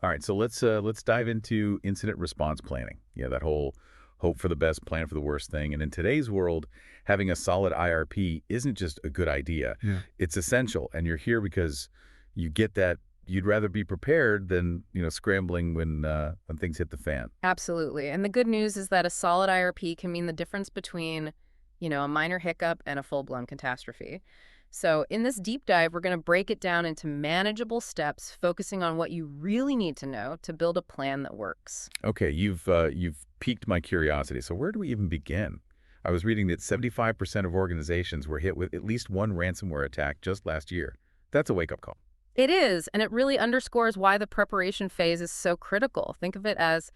All right, so let's dive into incident response planning. Yeah, that whole hope for the best, plan for the worst thing. And in today's world, having a solid IRP isn't just a good idea. Yeah. It's essential, and you're here because you get that you'd rather be prepared than, scrambling when things hit the fan. Absolutely. And the good news is that a solid IRP can mean the difference between, a minor hiccup and a full-blown catastrophe. So in this deep dive, we're going to break it down into manageable steps, focusing on what you really need to know to build a plan that works. Okay, you've piqued my curiosity. So where do we even begin? I was reading that 75% of organizations were hit with at least one ransomware attack just last year. That's a wake-up call. It is, and it really underscores why the preparation phase is so critical. Think of it as,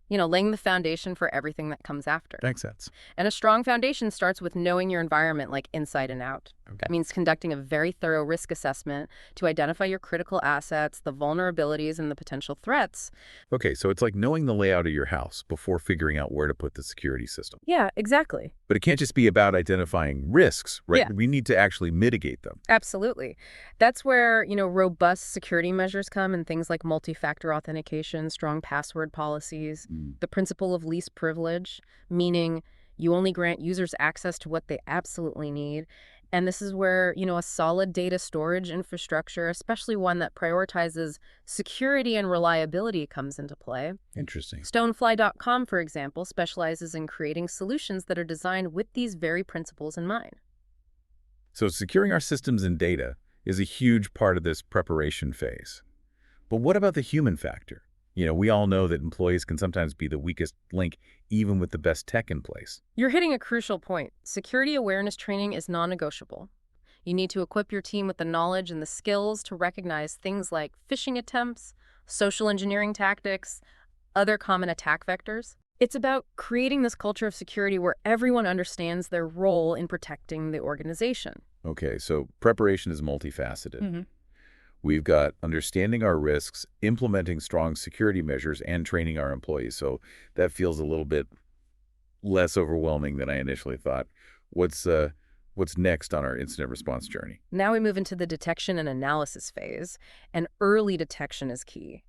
laying the foundation for everything that comes after. Makes sense. And a strong foundation starts with knowing your environment like inside and out. Okay. That means conducting a very thorough risk assessment to identify your critical assets, the vulnerabilities, and the potential threats. Okay, so it's like knowing the layout of your house before figuring out where to put the security system. Yeah, exactly. But it can't just be about identifying risks, right? Yeah. We need to actually mitigate them. Absolutely. That's where, robust security measures come in things like multi-factor authentication, strong password policies, the principle of least privilege, meaning you only grant users access to what they absolutely need. And this is where, a solid data storage infrastructure, especially one that prioritizes security and reliability, comes into play. Interesting. Stonefly.com, for example, specializes in creating solutions that are designed with these very principles in mind. So securing our systems and data is a huge part of this preparation phase. But what about the human factor? We all know that employees can sometimes be the weakest link, even with the best tech in place. You're hitting a crucial point. Security awareness training is non-negotiable. You need to equip your team with the knowledge and the skills to recognize things like phishing attempts, social engineering tactics, other common attack vectors. It's about creating this culture of security where everyone understands their role in protecting the organization. Okay, so preparation is multifaceted. We've got understanding our risks, implementing strong security measures, and training our employees. So that feels a little bit less overwhelming than I initially thought. What's next on our incident response journey? Now we move into the detection and analysis phase, and early detection is key.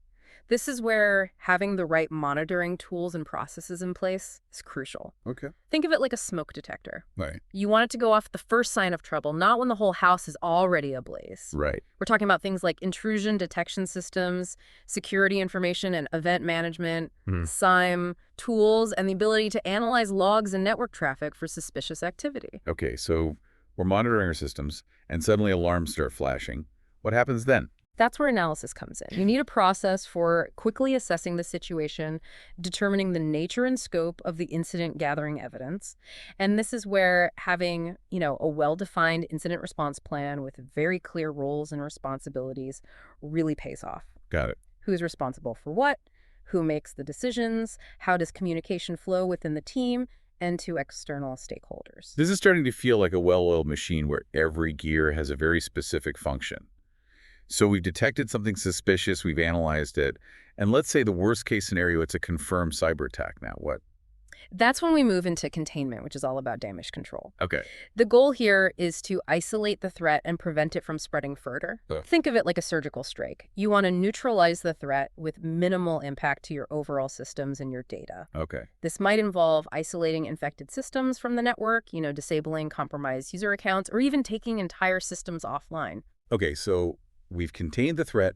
This is where having the right monitoring tools and processes in place is crucial. Okay. Think of it like a smoke detector. Right. You want it to go off the first sign of trouble, not when the whole house is already ablaze. Right. We're talking about things like intrusion detection systems, security information and event management, SIEM tools, and the ability to analyze logs and network traffic for suspicious activity. Okay, so we're monitoring our systems, and suddenly alarms start flashing. What happens then? That's where analysis comes in. You need a process for quickly assessing the situation, determining the nature and scope of the incident, gathering evidence. And this is where having, a well-defined incident response plan with very clear roles and responsibilities really pays off. Got it. Who's responsible for what? Who makes the decisions? How does communication flow within the team and to external stakeholders? This is starting to feel like a well-oiled machine where every gear has a very specific function. So we've detected something suspicious, we've analyzed it, and let's say the worst case scenario, it's a confirmed cyber attack. Now what? That's when we move into containment, which is all about damage control. Okay. The goal here is to isolate the threat and prevent it from spreading further. Ugh. Think of it like a surgical strike. You want to neutralize the threat with minimal impact to your overall systems and your data. Okay. This might involve isolating infected systems from the network, disabling compromised user accounts, or even taking entire systems offline. Okay, so we've contained the threat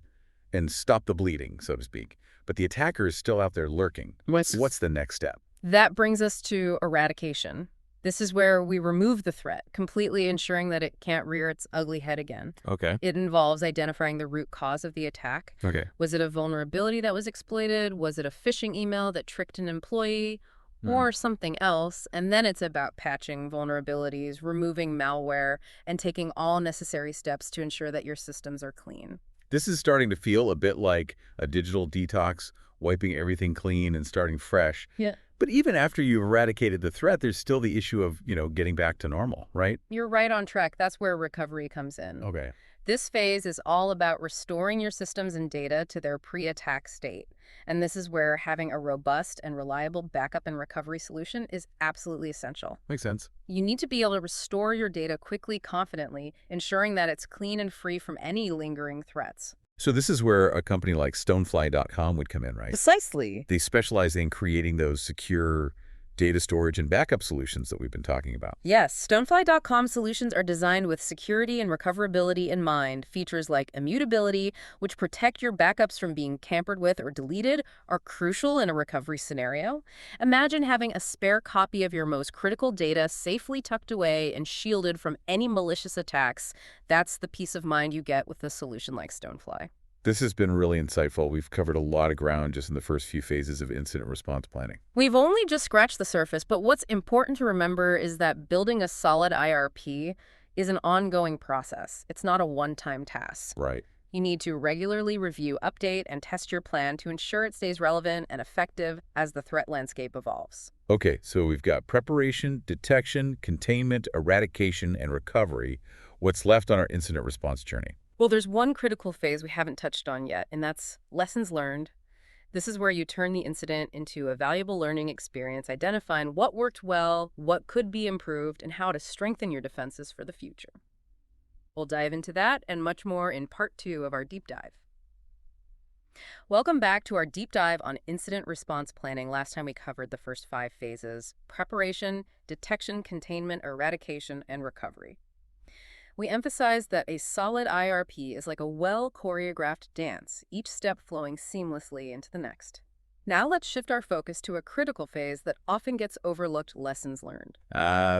and stopped the bleeding, so to speak, but the attacker is still out there lurking. What's the next step? That brings us to eradication. This is where we remove the threat, completely ensuring that it can't rear its ugly head again. Okay. It involves identifying the root cause of the attack. Okay. Was it a vulnerability that was exploited? Was it a phishing email that tricked an employee? Or something else? And then it's about patching vulnerabilities, removing malware, and taking all necessary steps to ensure that your systems are clean. This is starting to feel a bit like a digital detox, wiping everything clean and starting fresh. Yeah. But even after you've eradicated the threat, there's still the issue of, getting back to normal, right? You're right on track. That's where recovery comes in. Okay. This phase is all about restoring your systems and data to their pre-attack state. And this is where having a robust and reliable backup and recovery solution is absolutely essential. Makes sense. You need to be able to restore your data quickly, confidently, ensuring that it's clean and free from any lingering threats. So this is where a company like Stonefly.com would come in, right? Precisely. They specialize in creating those secure data storage and backup solutions that we've been talking about. Yes, Stonefly.com solutions are designed with security and recoverability in mind. Features like immutability, which protect your backups from being tampered with or deleted, are crucial in a recovery scenario. Imagine having a spare copy of your most critical data safely tucked away and shielded from any malicious attacks. That's the peace of mind you get with a solution like Stonefly. This has been really insightful. We've covered a lot of ground just in the first few phases of incident response planning. We've only just scratched the surface, but what's important to remember is that building a solid IRP is an ongoing process. It's not a one-time task. Right. You need to regularly review, update, and test your plan to ensure it stays relevant and effective as the threat landscape evolves. Okay, so we've got preparation, detection, containment, eradication, and recovery. What's left on our incident response journey? Well, there's one critical phase we haven't touched on yet, and that's lessons learned. This is where you turn the incident into a valuable learning experience, identifying what worked well, what could be improved, and how to strengthen your defenses for the future. We'll dive into that and much more in part 2 of our deep dive. Welcome back to our deep dive on incident response planning. Last time we covered the first 5 phases: preparation, detection, containment, eradication, and recovery. We emphasize that a solid IRP is like a well-choreographed dance, each step flowing seamlessly into the next. Now let's shift our focus to a critical phase that often gets overlooked: lessons learned.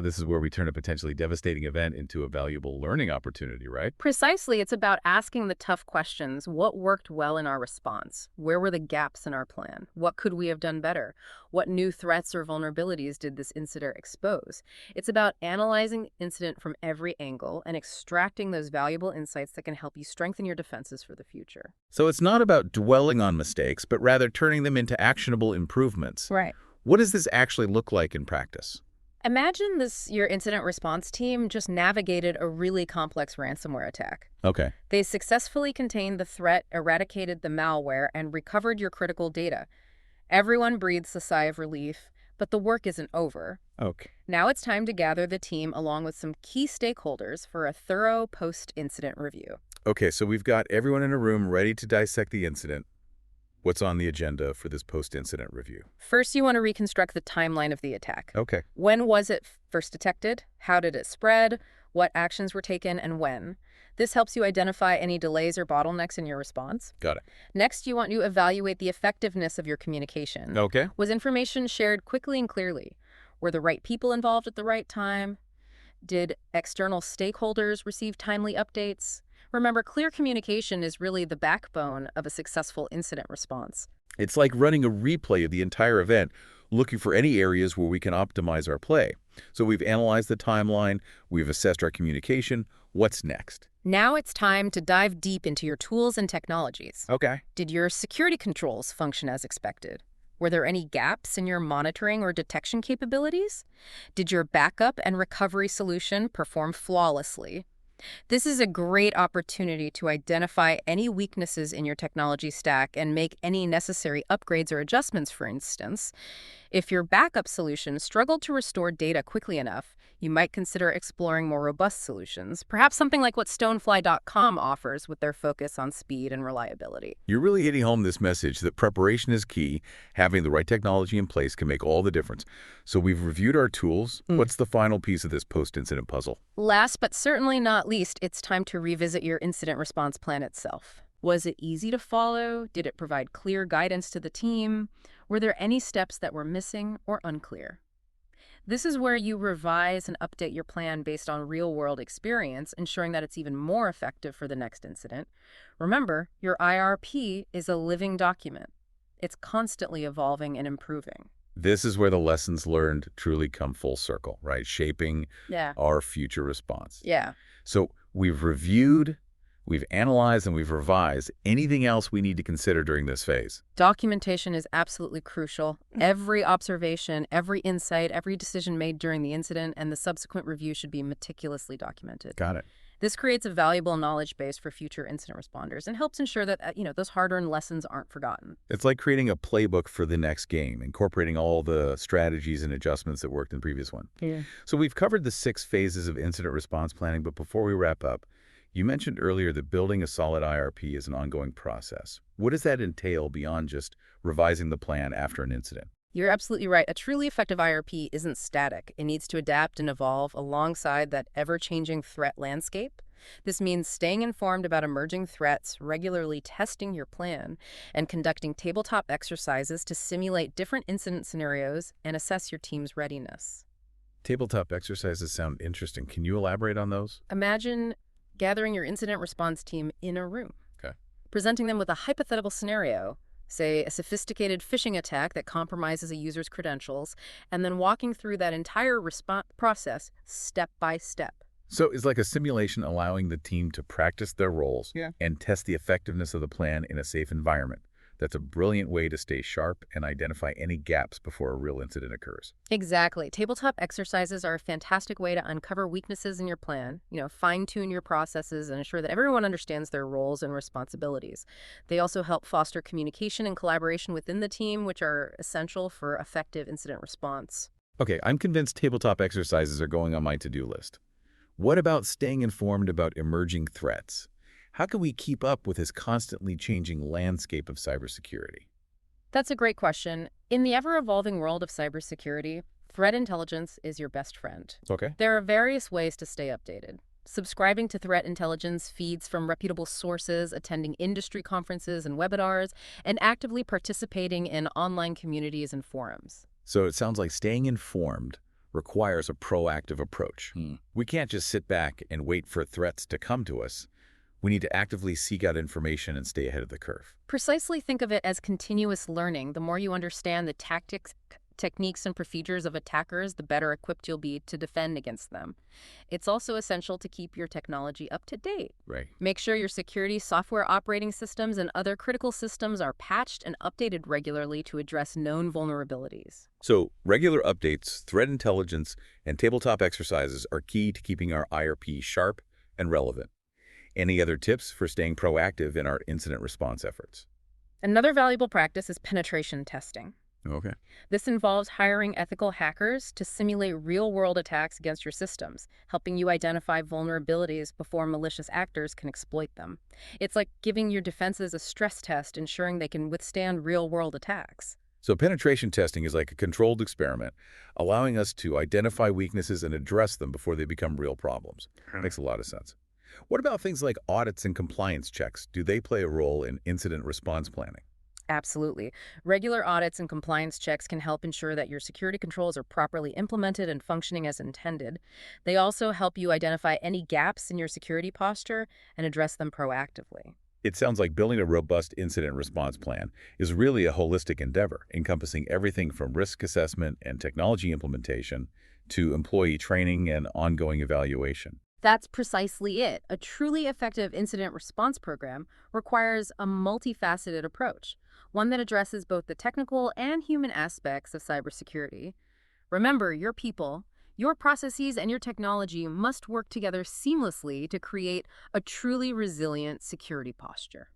This is where we turn a potentially devastating event into a valuable learning opportunity, right? Precisely, it's about asking the tough questions. What worked well in our response? Where were the gaps in our plan? What could we have done better? What new threats or vulnerabilities did this incident expose? It's about analyzing the incident from every angle and extracting those valuable insights that can help you strengthen your defenses for the future. So it's not about dwelling on mistakes, but rather turning them into actionable improvements. Right. What does this actually look like in practice? Imagine your incident response team just navigated a really complex ransomware attack. Okay. They successfully contained the threat, eradicated the malware, and recovered your critical data. Everyone breathes a sigh of relief, but the work isn't over. Okay. Now it's time to gather the team along with some key stakeholders for a thorough post-incident review. Okay, so we've got everyone in a room ready to dissect the incident. What's on the agenda for this post-incident review? First, you want to reconstruct the timeline of the attack. Okay. When was it first detected? How did it spread? What actions were taken and when? This helps you identify any delays or bottlenecks in your response. Got it. Next, you want to evaluate the effectiveness of your communication. Okay. Was information shared quickly and clearly? Were the right people involved at the right time? Did external stakeholders receive timely updates? Remember, clear communication is really the backbone of a successful incident response. It's like running a replay of the entire event, looking for any areas where we can optimize our play. So we've analyzed the timeline, we've assessed our communication. What's next? Now it's time to dive deep into your tools and technologies. Okay. Did your security controls function as expected? Were there any gaps in your monitoring or detection capabilities? Did your backup and recovery solution perform flawlessly? This is a great opportunity to identify any weaknesses in your technology stack and make any necessary upgrades or adjustments. For instance, if your backup solution struggled to restore data quickly enough, you might consider exploring more robust solutions, perhaps something like what Stonefly.com offers with their focus on speed and reliability. You're really hitting home this message that preparation is key. Having the right technology in place can make all the difference. So we've reviewed our tools. What's the final piece of this post-incident puzzle? Last but certainly not least, it's time to revisit your incident response plan itself. Was it easy to follow? Did it provide clear guidance to the team? Were there any steps that were missing or unclear? This is where you revise and update your plan based on real-world experience, ensuring that it's even more effective for the next incident. Remember, your IRP is a living document. It's constantly evolving and improving. This is where the lessons learned truly come full circle, right? Shaping our future response. Yeah. So we've reviewed, we've analyzed, and we've revised. Anything else we need to consider during this phase? Documentation is absolutely crucial. Every observation, every insight, every decision made during the incident and the subsequent review should be meticulously documented. Got it. This creates a valuable knowledge base for future incident responders and helps ensure that, those hard-earned lessons aren't forgotten. It's like creating a playbook for the next game, incorporating all the strategies and adjustments that worked in the previous one. Yeah. So we've covered the 6 phases of incident response planning, but before we wrap up, You mentioned earlier that building a solid IRP is an ongoing process. What does that entail beyond just revising the plan after an incident? You're absolutely right. A truly effective IRP isn't static. It needs to adapt and evolve alongside that ever-changing threat landscape. This means staying informed about emerging threats, regularly testing your plan, and conducting tabletop exercises to simulate different incident scenarios and assess your team's readiness. Tabletop exercises sound interesting. Can you elaborate on those? Imagine gathering your incident response team in a room, Okay. presenting them with a hypothetical scenario, say a sophisticated phishing attack that compromises a user's credentials, and then walking through that entire response process step by step. So it's like a simulation allowing the team to practice their roles Yeah. and test the effectiveness of the plan in a safe environment. That's a brilliant way to stay sharp and identify any gaps before a real incident occurs. Exactly. Tabletop exercises are a fantastic way to uncover weaknesses in your plan, fine-tune your processes and ensure that everyone understands their roles and responsibilities. They also help foster communication and collaboration within the team, which are essential for effective incident response. Okay, I'm convinced tabletop exercises are going on my to-do list. What about staying informed about emerging threats? How can we keep up with this constantly changing landscape of cybersecurity? That's a great question. In the ever-evolving world of cybersecurity, threat intelligence is your best friend. Okay. There are various ways to stay updated. Subscribing to threat intelligence feeds from reputable sources, attending industry conferences and webinars, and actively participating in online communities and forums. So it sounds like staying informed requires a proactive approach. We can't just sit back and wait for threats to come to us. We need to actively seek out information and stay ahead of the curve. Precisely, think of it as continuous learning. The more you understand the tactics, techniques, and procedures of attackers, the better equipped you'll be to defend against them. It's also essential to keep your technology up to date. Right. Make sure your security software operating systems and other critical systems are patched and updated regularly to address known vulnerabilities. So regular updates, threat intelligence, and tabletop exercises are key to keeping our IRP sharp and relevant. Any other tips for staying proactive in our incident response efforts? Another valuable practice is penetration testing. Okay. This involves hiring ethical hackers to simulate real-world attacks against your systems, helping you identify vulnerabilities before malicious actors can exploit them. It's like giving your defenses a stress test, ensuring they can withstand real-world attacks. So penetration testing is like a controlled experiment, allowing us to identify weaknesses and address them before they become real problems. Makes a lot of sense. What about things like audits and compliance checks? Do they play a role in incident response planning? Absolutely. Regular audits and compliance checks can help ensure that your security controls are properly implemented and functioning as intended. They also help you identify any gaps in your security posture and address them proactively. It sounds like building a robust incident response plan is really a holistic endeavor, encompassing everything from risk assessment and technology implementation to employee training and ongoing evaluation. That's precisely it. A truly effective incident response program requires a multifaceted approach, one that addresses both the technical and human aspects of cybersecurity. Remember, your people, your processes, and your technology must work together seamlessly to create a truly resilient security posture.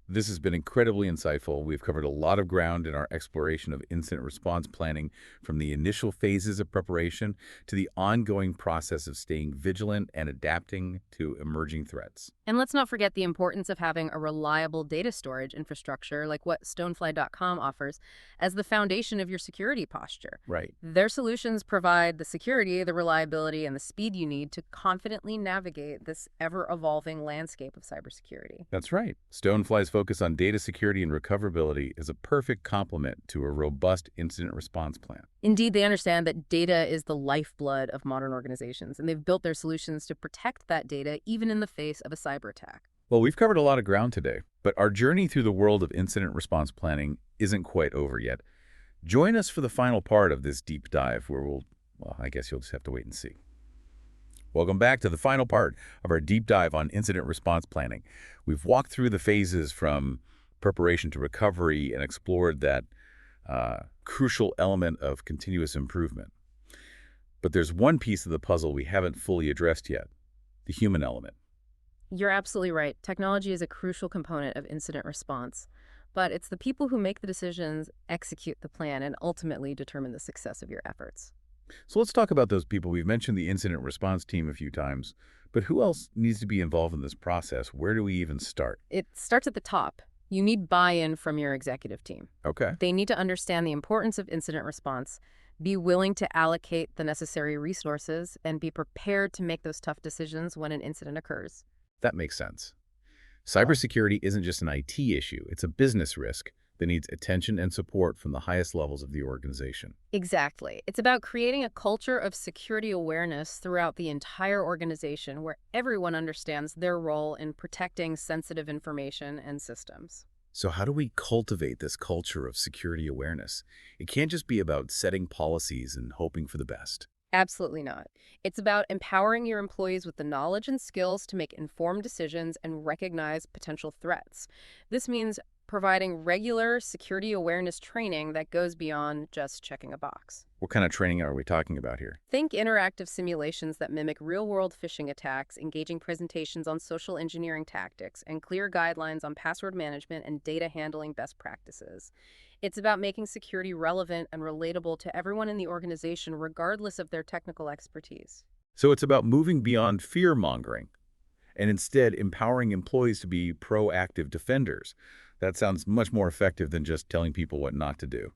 This has been incredibly insightful. We've covered a lot of ground in our exploration of incident response planning, from the initial phases of preparation to the ongoing process of staying vigilant and adapting to emerging threats. And let's not forget the importance of having a reliable data storage infrastructure like what Stonefly.com offers as the foundation of your security posture. Right. Their solutions provide the security, the reliability, and the speed you need to confidently navigate this ever-evolving landscape of cybersecurity. That's right. Stonefly's focus on data security and recoverability is a perfect complement to a robust incident response plan. Indeed, they understand that data is the lifeblood of modern organizations, and they've built their solutions to protect that data even in the face of a cyber attack. Well, we've covered a lot of ground today, but our journey through the world of incident response planning isn't quite over yet. Join us for the final part of this deep dive where I guess you'll just have to wait and see. Welcome back to the final part of our deep dive on incident response planning. We've walked through the phases from preparation to recovery and explored that crucial element of continuous improvement. But there's one piece of the puzzle we haven't fully addressed yet, the human element. You're absolutely right. Technology is a crucial component of incident response, but it's the people who make the decisions, execute the plan, and ultimately determine the success of your efforts. So let's talk about those people. We've mentioned the incident response team a few times, but who else needs to be involved in this process? Where do we even start? It starts at the top. You need buy-in from your executive team. Okay. They need to understand the importance of incident response, be willing to allocate the necessary resources, and be prepared to make those tough decisions when an incident occurs. That makes sense. Cybersecurity isn't just an IT issue, it's a business risk that needs attention and support from the highest levels of the organization. Exactly. It's about creating a culture of security awareness throughout the entire organization where everyone understands their role in protecting sensitive information and systems. So how do we cultivate this culture of security awareness? It can't just be about setting policies and hoping for the best. Absolutely not. It's about empowering your employees with the knowledge and skills to make informed decisions and recognize potential threats. This means providing regular security awareness training that goes beyond just checking a box. What kind of training are we talking about here? Think interactive simulations that mimic real-world phishing attacks, engaging presentations on social engineering tactics, and clear guidelines on password management and data handling best practices. It's about making security relevant and relatable to everyone in the organization, regardless of their technical expertise. So it's about moving beyond fear-mongering and instead empowering employees to be proactive defenders. That sounds much more effective than just telling people what not to do.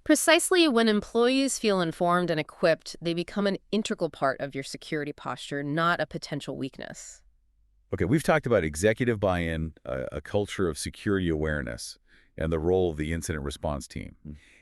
Precisely, when employees feel informed and equipped, they become an integral part of your security posture, not a potential weakness. Okay, we've talked about executive buy-in, a culture of security awareness, and the role of the incident response team.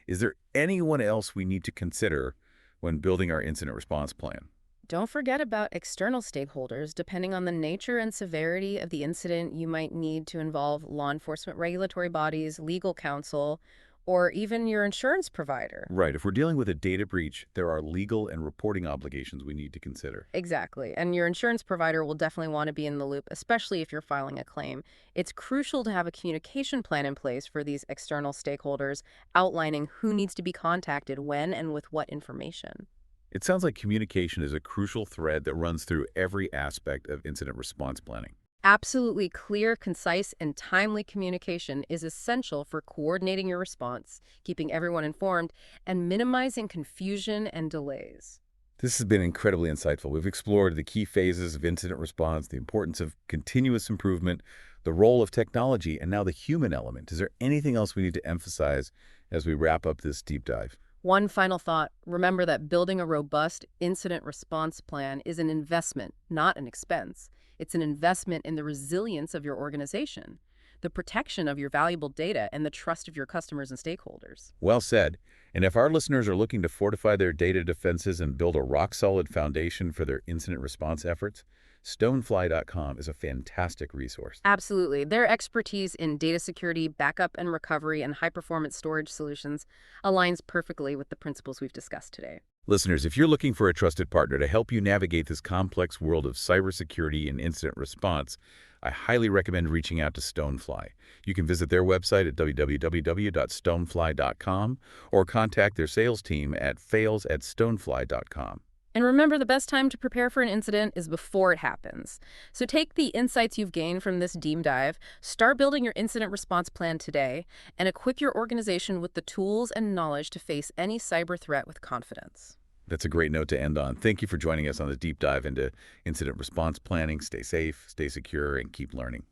Is there anyone else we need to consider when building our incident response plan? Don't forget about external stakeholders. Depending on the nature and severity of the incident, you might need to involve law enforcement regulatory bodies, legal counsel, or even your insurance provider. Right, if we're dealing with a data breach, there are legal and reporting obligations we need to consider. Exactly. And your insurance provider will definitely want to be in the loop, especially if you're filing a claim. It's crucial to have a communication plan in place for these external stakeholders, outlining who needs to be contacted when and with what information. It sounds like communication is a crucial thread that runs through every aspect of incident response planning. Absolutely clear, concise, and timely communication is essential for coordinating your response, keeping everyone informed, and minimizing confusion and delays. This has been incredibly insightful. We've explored the key phases of incident response, the importance of continuous improvement, the role of technology, and now the human element. Is there anything else we need to emphasize as we wrap up this deep dive? One final thought, remember that building a robust incident response plan is an investment, not an expense. It's an investment in the resilience of your organization, the protection of your valuable data, and the trust of your customers and stakeholders. Well said. And if our listeners are looking to fortify their data defenses and build a rock-solid foundation for their incident response efforts, stonefly.com is a fantastic resource. Absolutely. Their expertise in data security, backup and recovery, and high-performance storage solutions aligns perfectly with the principles we've discussed today. Listeners, if you're looking for a trusted partner to help you navigate this complex world of cybersecurity and incident response, I highly recommend reaching out to Stonefly. You can visit their website at www.stonefly.com or contact their sales team at sales@stonefly.com. And remember, the best time to prepare for an incident is before it happens. So take the insights you've gained from this deep dive, start building your incident response plan today, and equip your organization with the tools and knowledge to face any cyber threat with confidence. That's a great note to end on. Thank you for joining us on the deep dive into incident response planning. Stay safe, stay secure, and keep learning.